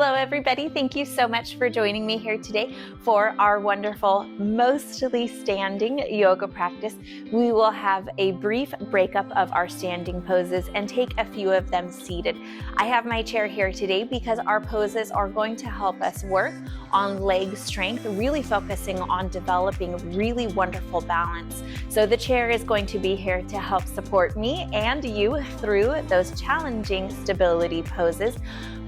Hello everybody, thank you so much for joining me here today for our wonderful, mostly standing yoga practice. We will have a brief breakup of our standing poses and take a few of them seated. I have my chair here today because our poses are going to help us work on leg strength, really focusing on developing really wonderful balance. So the chair is going to be here to help support me and you through those challenging stability poses.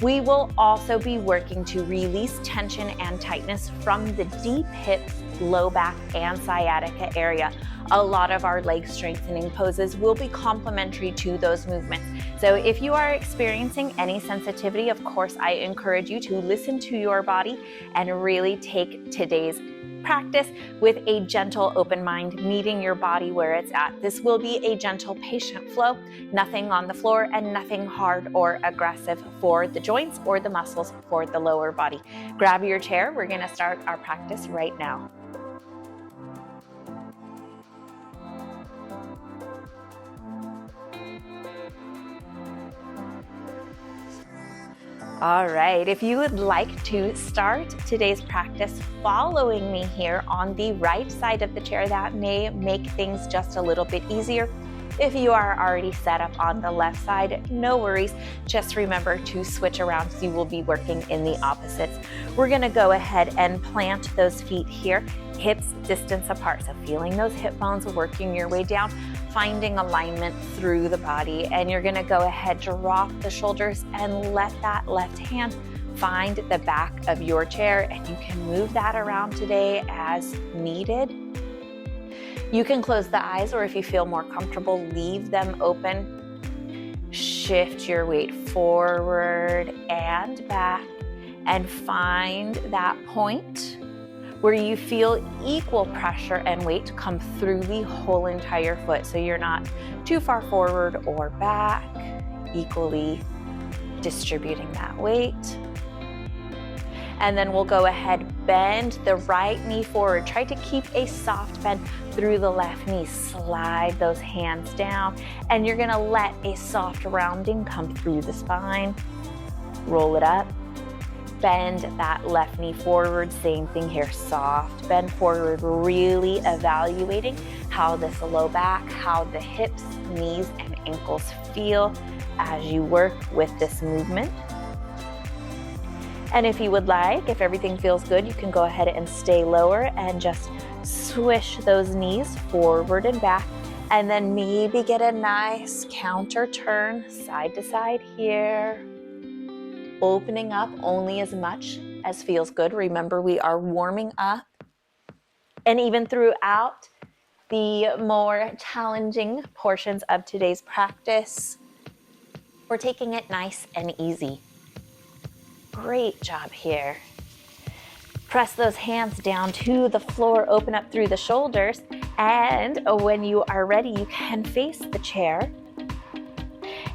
We will also be working to release tension and tightness from the deep hips, low back, and sciatica area. A lot of our leg strengthening poses will be complementary to those movements. So if you are experiencing any sensitivity, of course, I encourage you to listen to your body and really take today's practice with a gentle open mind, meeting your body where it's at. This will be a gentle patient flow, nothing on the floor and nothing hard or aggressive for the joints or the muscles for the lower body. Grab your chair. We're going to start our practice right now. All right, if you would like to start today's practice following me here on the right side of the chair, that may make things just a little bit easier. If you are already set up on the left side, no worries. Just remember to switch around so you will be working in the opposites. We're gonna go ahead and plant those feet here, hips distance apart. So feeling those hip bones, working your way down, finding alignment through the body. And you're gonna go ahead, drop the shoulders and let that left hand find the back of your chair. And you can move that around today as needed. You can close the eyes, or if you feel more comfortable, leave them open. Shift your weight forward and back and find that point where you feel equal pressure and weight come through the whole entire foot. So you're not too far forward or back, equally distributing that weight. And then we'll go ahead, bend the right knee forward. Try to keep a soft bend through the left knee. Slide those hands down, and you're gonna let a soft rounding come through the spine. Roll it up. Bend that left knee forward. Same thing here, soft bend forward, really evaluating how this low back, how the hips, knees, and ankles feel as you work with this movement. And if you would like, if everything feels good, you can go ahead and stay lower and just swish those knees forward and back, and then maybe get a nice counter turn side to side here. Opening up only as much as feels good. Remember, we are warming up. And even throughout the more challenging portions of today's practice, we're taking it nice and easy. Great job here. Press those hands down to the floor, open up through the shoulders, and when you are ready, you can face the chair.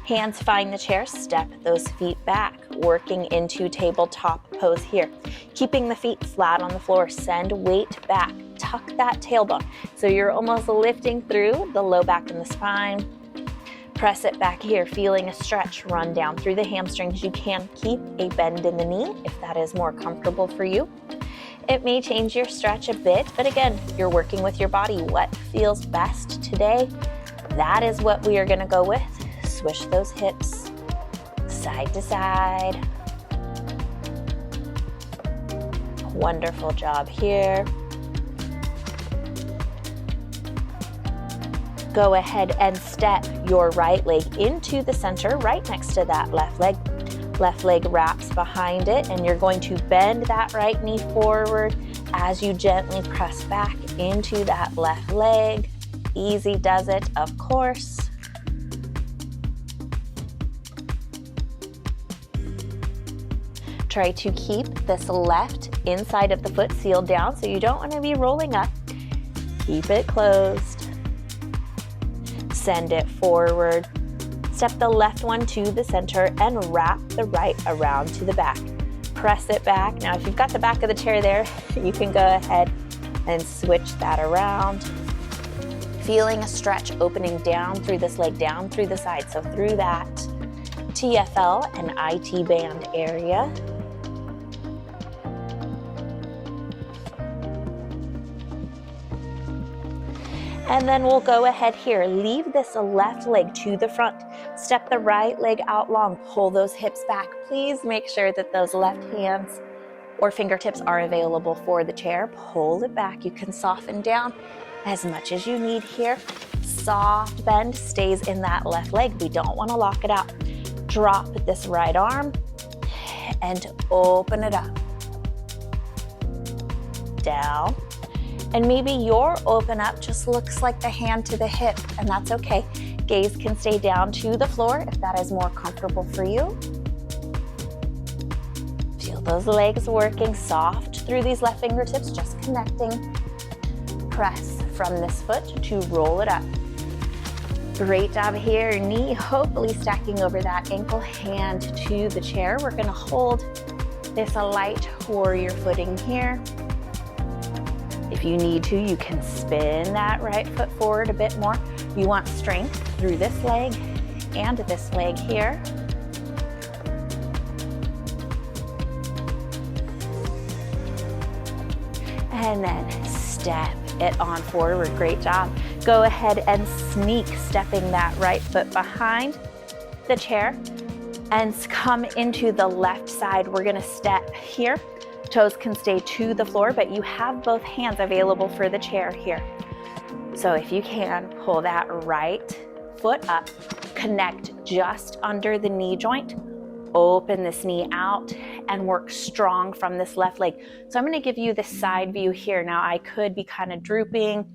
Hands find the chair, step those feet back, working into tabletop pose here. Keeping the feet flat on the floor, send weight back, tuck that tailbone. So you're almost lifting through the low back and the spine. Press it back here, feeling a stretch run down through the hamstrings. You can keep a bend in the knee if that is more comfortable for you. It may change your stretch a bit, but again, you're working with your body. What feels best today? That is what we are gonna go with. Swish those hips side to side. Wonderful job here. Go ahead and step your right leg into the center, right next to that left leg. Left leg wraps behind it, and you're going to bend that right knee forward as you gently press back into that left leg. Easy does it, of course. Try to keep this left inside of the foot sealed down, so you don't want to be rolling up. Keep it closed. Send it forward. Step the left one to the center and wrap the right around to the back. Press it back. Now, if you've got the back of the chair there, you can go ahead and switch that around. Feeling a stretch opening down through this leg, down through the side. So through that TFL and IT band area. And then we'll go ahead here. Leave this left leg to the front. Step the right leg out long. Pull those hips back. Please make sure that those left hands or fingertips are available for the chair. Pull it back. You can soften down as much as you need here. Soft bend stays in that left leg. We don't want to lock it out. Drop this right arm and open it up. Down. And maybe your open up just looks like the hand to the hip, and that's okay. Gaze can stay down to the floor if that is more comfortable for you. Feel those legs working soft through these left fingertips, just connecting. Press from this foot to roll it up. Great job here. Knee hopefully stacking over that ankle, hand to the chair. We're gonna hold this light warrior footing here. If you need to, you can spin that right foot forward a bit more. You want strength through this leg and this leg here. And then step it on forward. Great job. Go ahead and sneak stepping that right foot behind the chair and come into the left side. We're gonna step here. Toes can stay to the floor, but you have both hands available for the chair here. So if you can, pull that right foot up, connect just under the knee joint, open this knee out, and work strong from this left leg. So I'm gonna give you the side view here. Now I could be kind of drooping,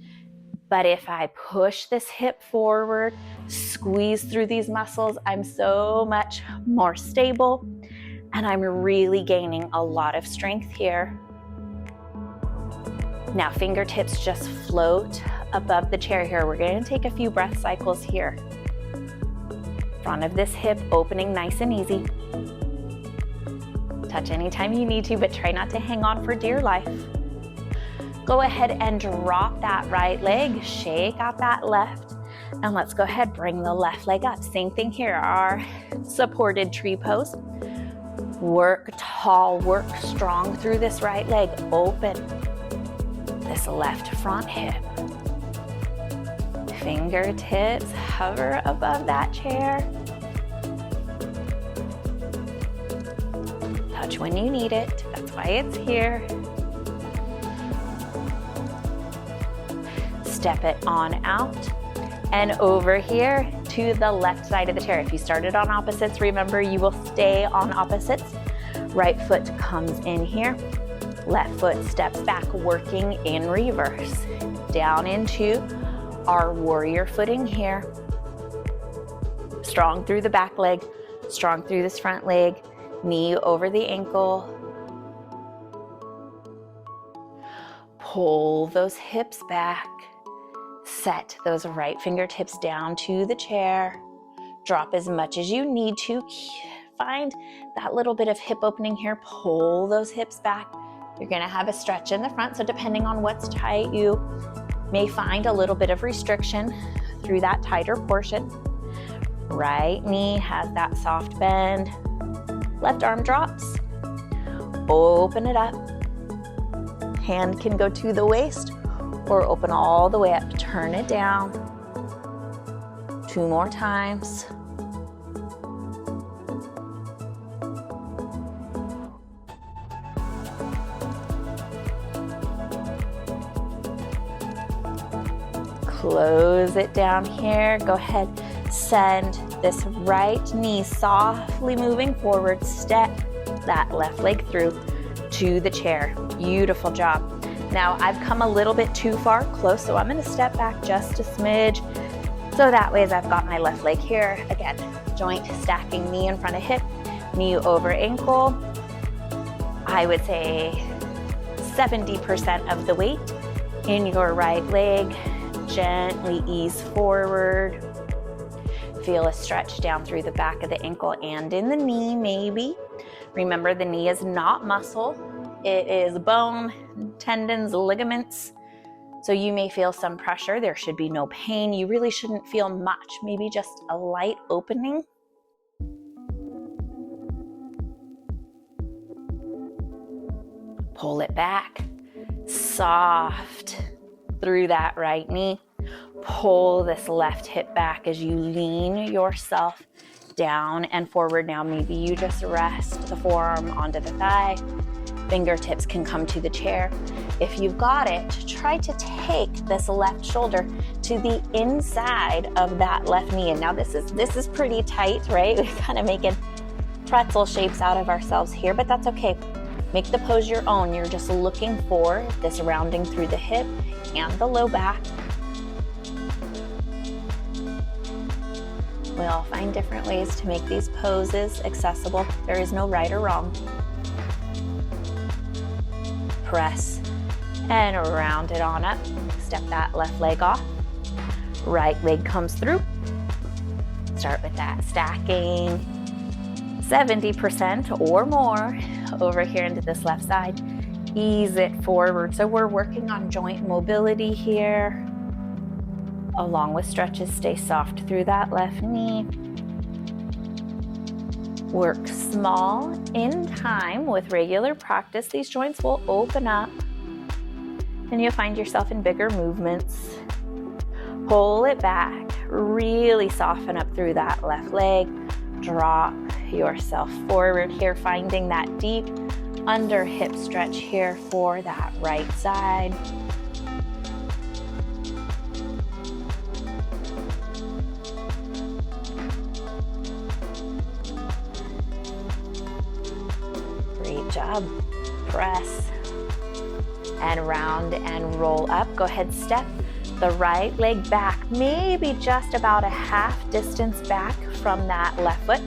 but if I push this hip forward, squeeze through these muscles, I'm so much more stable. And I'm really gaining a lot of strength here. Now fingertips just float above the chair here. We're going to take a few breath cycles here. Front of this hip opening nice and easy. Touch anytime you need to, but try not to hang on for dear life. Go ahead and drop that right leg, shake out that left, and let's go ahead, bring the left leg up. Same thing here, our supported tree pose. Work tall, work strong through this right leg. Open this left front hip. Fingertips hover above that chair. Touch when you need it. That's why it's here. Step it on out and over here to the left side of the chair. If you started on opposites, remember you will stay on opposites. Right foot comes in here. Left foot steps back, working in reverse. Down into our warrior footing here. Strong through the back leg, strong through this front leg, knee over the ankle. Pull those hips back. Set those right fingertips down to the chair. Drop as much as you need to. Find that little bit of hip opening here. Pull those hips back. You're gonna have a stretch in the front, so depending on what's tight, you may find a little bit of restriction through that tighter portion. Right knee has that soft bend. Left arm drops. Open it up. Hand can go to the waist or open all the way up. Turn it down. 2 more times. Close it down here. Go ahead, send this right knee softly moving forward. Step that left leg through to the chair. Beautiful job. Now I've come a little bit too far close, so I'm gonna step back just a smidge. So that way as I've got my left leg here, again, joint stacking, knee in front of hip, knee over ankle. I would say 70% of the weight in your right leg. Gently ease forward. Feel a stretch down through the back of the ankle and in the knee maybe. Remember, the knee is not muscle. It is bone, tendons, ligaments. So you may feel some pressure. There should be no pain. You really shouldn't feel much, maybe just a light opening. Pull it back, soft through that right knee. Pull this left hip back as you lean yourself down and forward. Now maybe you just rest the forearm onto the thigh. Fingertips can come to the chair. If you've got it, try to take this left shoulder to the inside of that left knee. And now this is pretty tight, right? We're kind of making pretzel shapes out of ourselves here, but that's okay. Make the pose your own. You're just looking for this rounding through the hip and the low back. We all find different ways to make these poses accessible. There is no right or wrong. Press and round it on up. Step that left leg off. Right leg comes through. Start with that stacking 70% or more over here into this left side. Ease it forward. So we're working on joint mobility here. Along with stretches, stay soft through that left knee. Work small in time. With regular practice, these joints will open up and you'll find yourself in bigger movements. Pull it back, really soften up through that left leg. Drop yourself forward here, finding that deep under hip stretch here for that right side. Great job. Press and round and roll up. Go ahead, step the right leg back, maybe just about a half distance back from that left foot.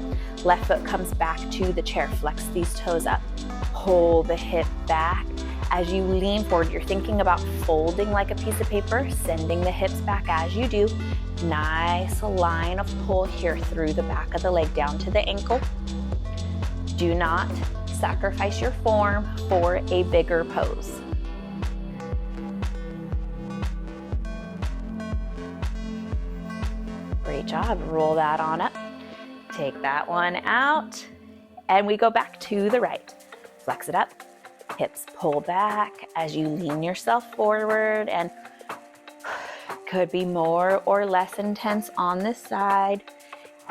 Left foot comes back to the chair. Flex these toes up. Pull the hip back. As you lean forward, you're thinking about folding like a piece of paper, sending the hips back as you do. Nice line of pull here through the back of the leg down to the ankle. Do not sacrifice your form for a bigger pose. Great job. Roll that on up. Take that one out. And we go back to the right. Flex it up. Hips pull back as you lean yourself forward, and could be more or less intense on this side.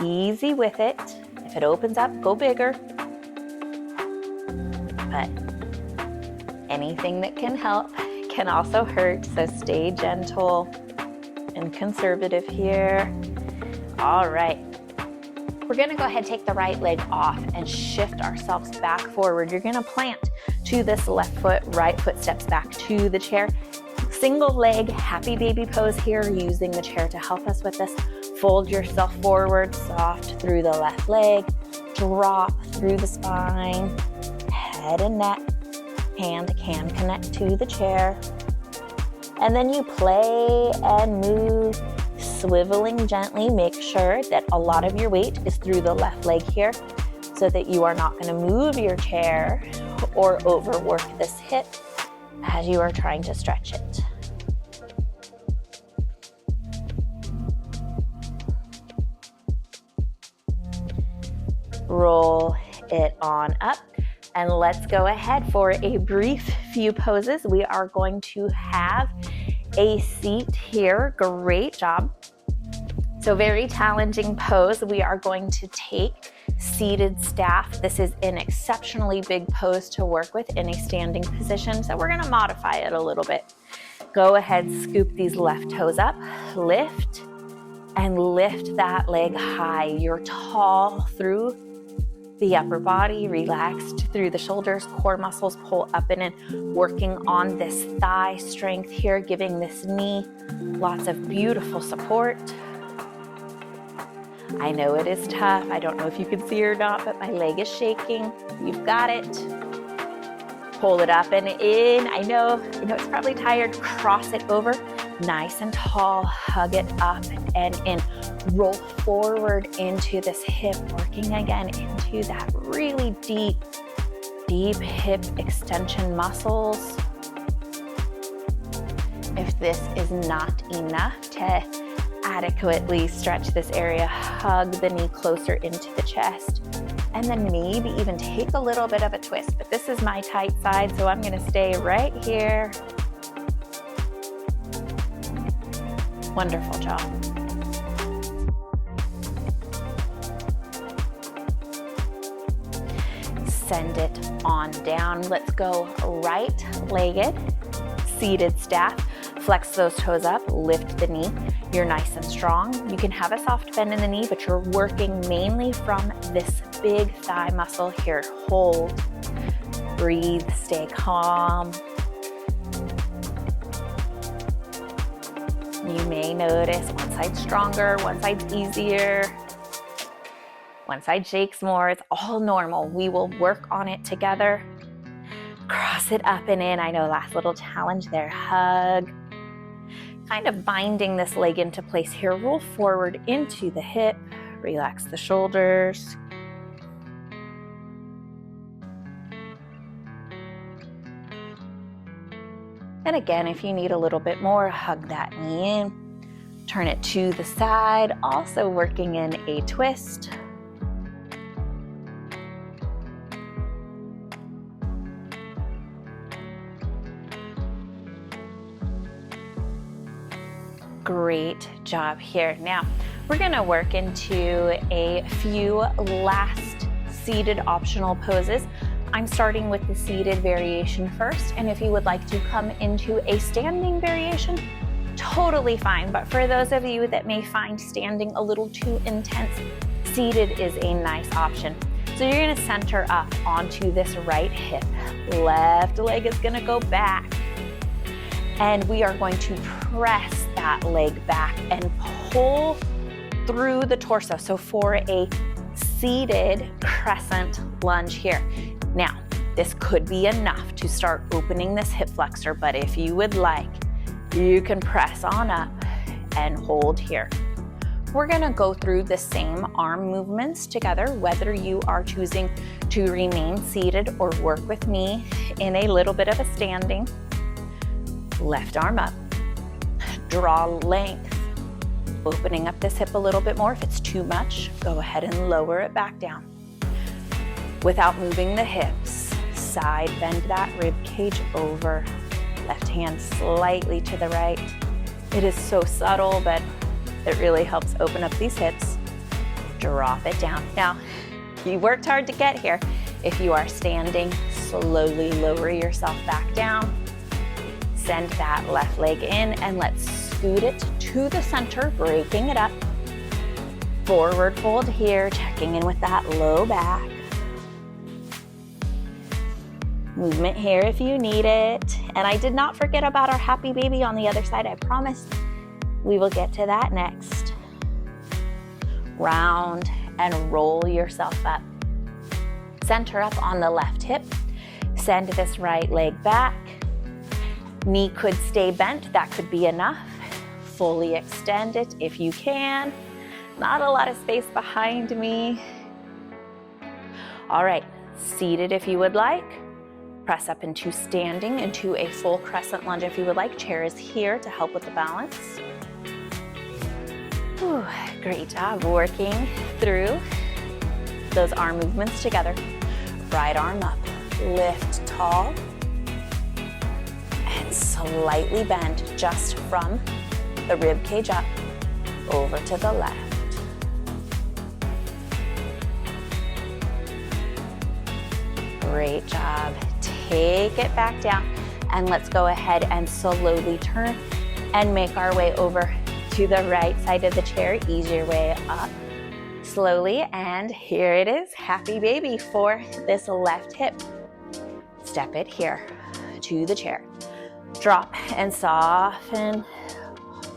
Easy with it. If it opens up, go bigger. But anything that can help can also hurt, so stay gentle and conservative here. All right. We're gonna go ahead and take the right leg off and shift ourselves back forward. You're gonna plant to this left foot, right foot steps back to the chair. Single leg, happy baby pose here, using the chair to help us with this. Fold yourself forward, soft through the left leg, drop through the spine, head and neck, hand can connect to the chair. And then you play and move, swiveling gently. Make sure that a lot of your weight is through the left leg here so that you are not going to move your chair or overwork this hip as you are trying to stretch it. Roll it on up. And let's go ahead for a brief few poses. We are going to have a seat here. Great job. So very challenging pose. We are going to take seated staff. This is an exceptionally big pose to work with in a standing position, so we're gonna modify it a little bit. Go ahead, scoop these left toes up, lift, and lift that leg high. You're tall through the upper body, relaxed through the shoulders, core muscles pull up and in, working on this thigh strength here, giving this knee lots of beautiful support. I know it is tough. I don't know if you can see or not, but my leg is shaking. You've got it. Pull it up and in. I know it's probably tired. Cross it over, nice and tall. Hug it up and in. Roll forward into this hip, working again into that really deep hip extension muscles. If this is not enough to adequately stretch this area, hug the knee closer into the chest, and then maybe even take a little bit of a twist. But this is my tight side, so I'm gonna stay right here. Wonderful job. Send it on down. Let's go right-legged, seated staff. Flex those toes up, lift the knee. You're nice and strong. You can have a soft bend in the knee, but you're working mainly from this big thigh muscle here. Hold, breathe, stay calm. You may notice one side's stronger, one side's easier, one side shakes more. It's all normal. We will work on it together. Cross it up and in. I know, last little challenge there. Hug. Kind of binding this leg into place here. Roll forward into the hip. Relax the shoulders. And again, if you need a little bit more, hug that knee in. Turn it to the side, also working in a twist. Great job here. Now, we're gonna work into a few last seated optional poses. I'm starting with the seated variation first, and if you would like to come into a standing variation, totally fine. But for those of you that may find standing a little too intense, seated is a nice option. So you're gonna center up onto this right hip. Left leg is gonna go back. And we are going to press that leg back and pull through the torso. So for a seated crescent lunge here. Now, this could be enough to start opening this hip flexor, but if you would like, you can press on up and hold here. We're gonna go through the same arm movements together, whether you are choosing to remain seated or work with me in a little bit of a standing. Left arm up, draw length, opening up this hip a little bit more. If it's too much, go ahead and lower it back down. Without moving the hips, side bend that rib cage over. Left hand slightly to the right. It is so subtle, but it really helps open up these hips. Drop it down. Now, you worked hard to get here. If you are standing, slowly lower yourself back down. Send that left leg in and let's scoot it to the center, breaking it up. Forward fold here, checking in with that low back. Movement here if you need it. And I did not forget about our happy baby on the other side, I promise. We will get to that next. Round and roll yourself up. Center up on the left hip. Send this right leg back. Knee could stay bent, that could be enough. Fully extend it if you can. Not a lot of space behind me. All right, seated if you would like. Press up into standing, into a full crescent lunge if you would like. Chair is here to help with the balance. Whew, great job working through those arm movements together. Right arm up, lift tall. And slightly bend just from the rib cage up over to the left. Great job. Take it back down and let's go ahead and slowly turn and make our way over to the right side of the chair. Ease your way up slowly, and here it is, happy baby for this left hip. Step it here to the chair. Drop and soften.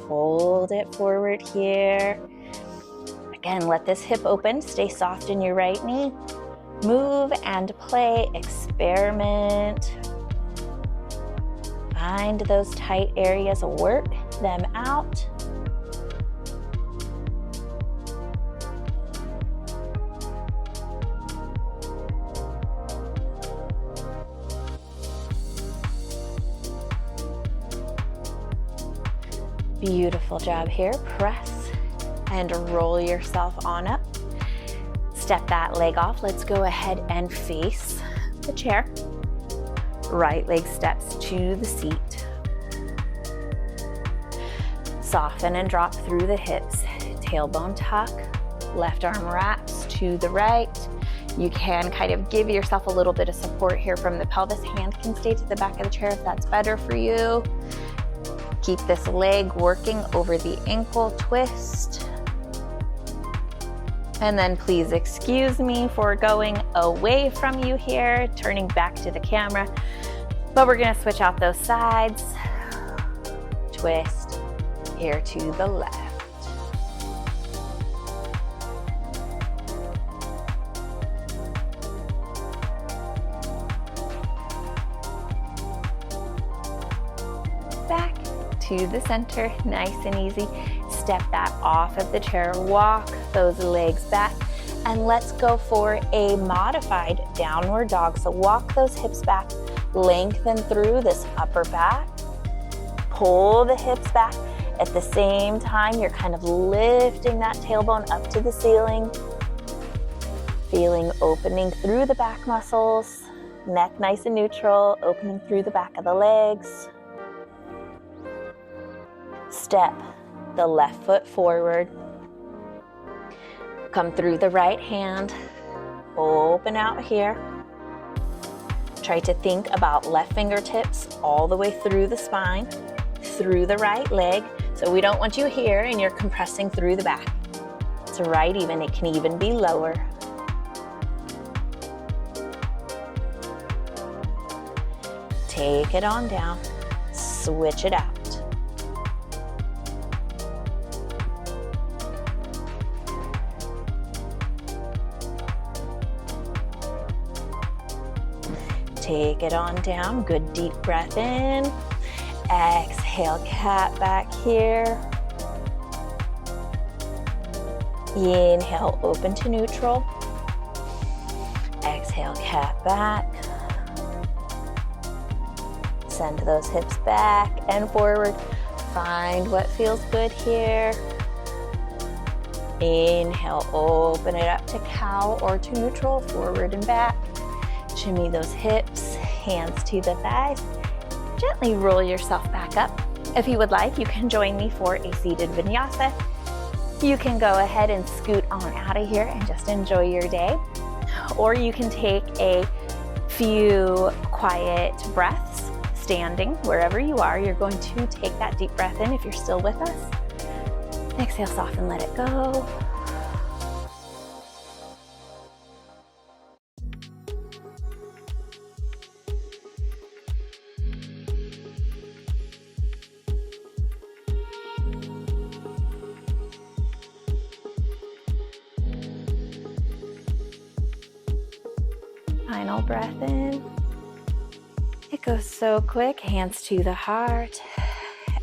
Hold it forward here. Again, let this hip open. Stay soft in your right knee. Move and play, experiment. Find those tight areas, work them out. Beautiful job here. Press and roll yourself on up. Step that leg off. Let's go ahead and face the chair. Right leg steps to the seat. Soften and drop through the hips. Tailbone tuck, left arm wraps to the right. You can kind of give yourself a little bit of support here from the pelvis. Hand can stay to the back of the chair if that's better for you. Keep this leg working over the ankle twist. And then please excuse me for going away from you here, turning back to the camera. But we're gonna switch out those sides. Twist here to the left. Back to the center, nice and easy. Step that off of the chair, walk those legs back, and let's go for a modified downward dog. So walk those hips back, lengthen through this upper back, pull the hips back. At the same time, you're kind of lifting that tailbone up to the ceiling, feeling opening through the back muscles, neck nice and neutral, opening through the back of the legs. Step the left foot forward. Come through the right hand, open out here. Try to think about left fingertips all the way through the spine, through the right leg. So we don't want you here and you're compressing through the back. It's right even, it can even be lower. Take it on down, switch it out. Take it on down, good deep breath in. Exhale, cat back here. Inhale, open to neutral. Exhale, cat back. Send those hips back and forward. Find what feels good here. Inhale, open it up to cow or to neutral, forward and back. Shimmy those hips, hands to the thighs. Gently roll yourself back up. If you would like, you can join me for a seated vinyasa. You can go ahead and scoot on out of here and just enjoy your day. Or you can take a few quiet breaths standing wherever you are. You're going to take that deep breath in if you're still with us. Exhale, soften, let it go. Final breath in. It goes so quick. Hands to the heart.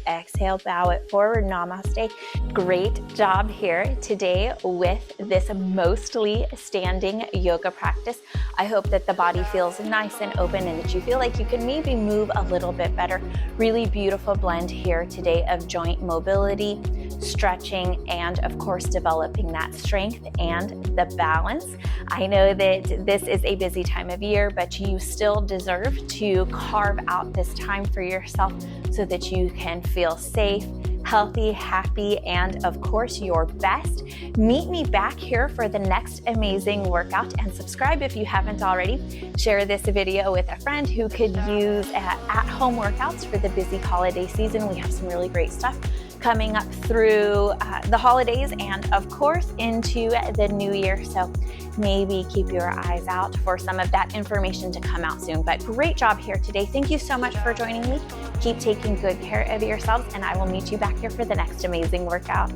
Exhale, bow it forward, namaste. Great job here today with this mostly standing yoga practice. I hope that the body feels nice and open and that you feel like you can maybe move a little bit better. Really beautiful blend here today of joint mobility, stretching, and of course developing that strength and the balance. I know that this is a busy time of year, but you still deserve to carve out this time for yourself so that you can feel safe, healthy, happy, and of course your best. Meet me back here for the next amazing workout and subscribe if you haven't already. Share this video with a friend who could use at-home workouts for the busy holiday season. We have some really great stuff coming up through the holidays and of course into the new year. So maybe keep your eyes out for some of that information to come out soon. But great job here today. Thank you so much for joining me. Keep taking good care of yourselves and I will meet you back here for the next amazing workout.